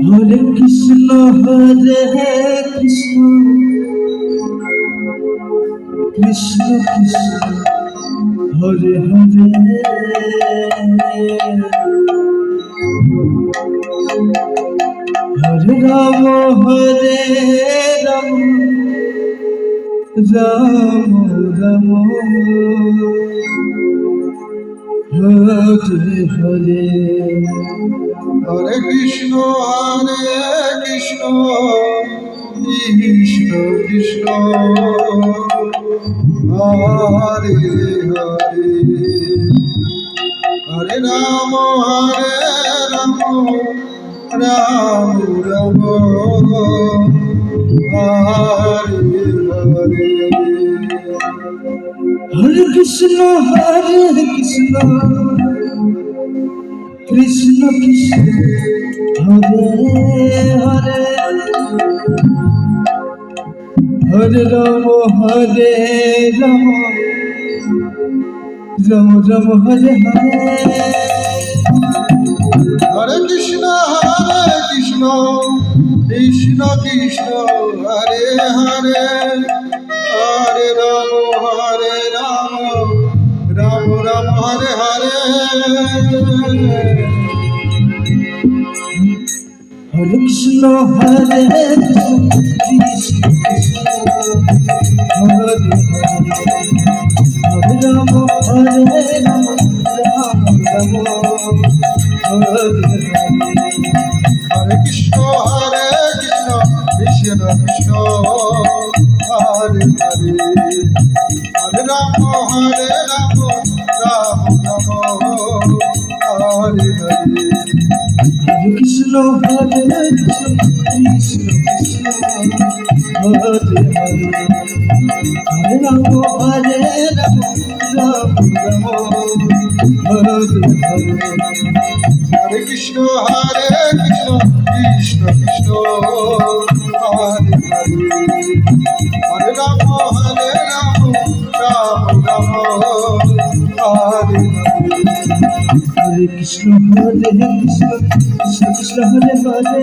Hare Krishna Krishna Krishna Krishna Hare Hare Hare Ram Ram Ram Hare Hare Hare Krishna Krishna Krishna Hare Hare Hare Ram Ram Ram Hare Hare Hare Krishna Krishna Krishna Hare Hare Hare Ram Ram Ram Hare Hare Hare Krishna Krishna Krishna Hare Hare Hare Ram Ram Ram Hare Hare Hare Krishna Krishna Krishna Hare Hare Ram Ram Ram Hare Hare Krishna Krishna Krishna Hare Hare Hare Ram Ram Ram Hare Hare Hare Krishna Krishna Krishna Hare Hare Hare Ram Ram Ram Hare Hare Hare Krishna Krishna Krishna Hare Hare Hare Ram Ram Ram Hare Hare Hare Krishna Krishna Krishna Hare Hare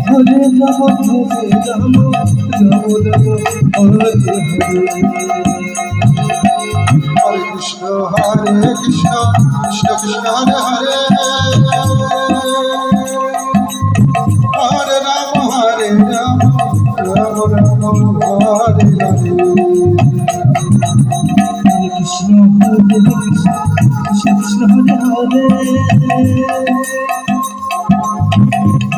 Hare Ram Ram Ram Hare Hare Hare Krishna Krishna Krishna Hare Hare Hare Ram Ram Ram Hare Hare Hare Krishna Krishna Hare Hare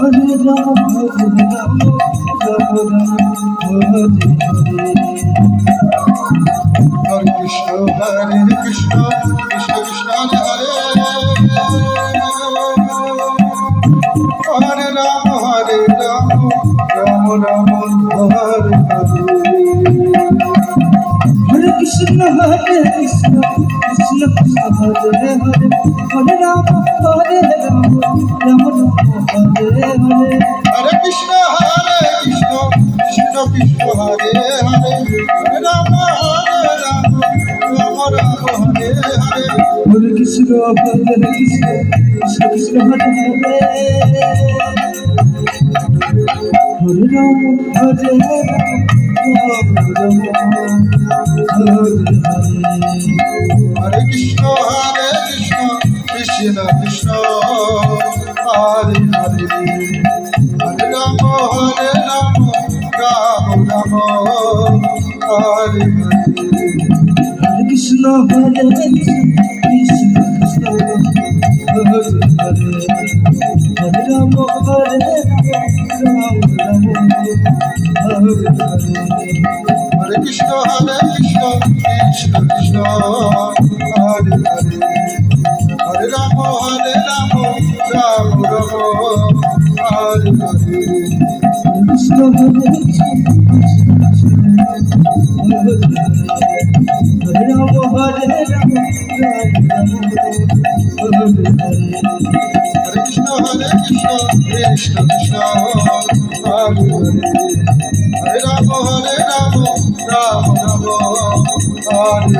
Hare Ram Ram Ram Hare Hare Hare Krishna Krishna Krishna Hare Hare Hare Ram Ram Ram Hare Hare Hare Krishna Krishna Krishna Hare Hare Hare Ram Ram Ram Hare Hare Hare Krishna Krishna Krishna Hare Hare Hare Ram Ram Hare Hare Hare Krishna Krishna Krishna Hare Hare Hare Ram Ram Hare Hare Hare Krishna Krishna Krishna Hare Hare Hare Ram Ram Ram Hare Hare Hare Krishna Krishna Krishna Hare Hare Hare Ram Ram Ram Hare Hare Hare Krishna Krishna Krishna Hare Hare Hare Ram Ram Ram Hare Hare Krishna Hare Ram Ram Ram Hare Hare Hare Krishna Krishna Krishna Hare Hare Hare Ram Ram Ram Hare Hare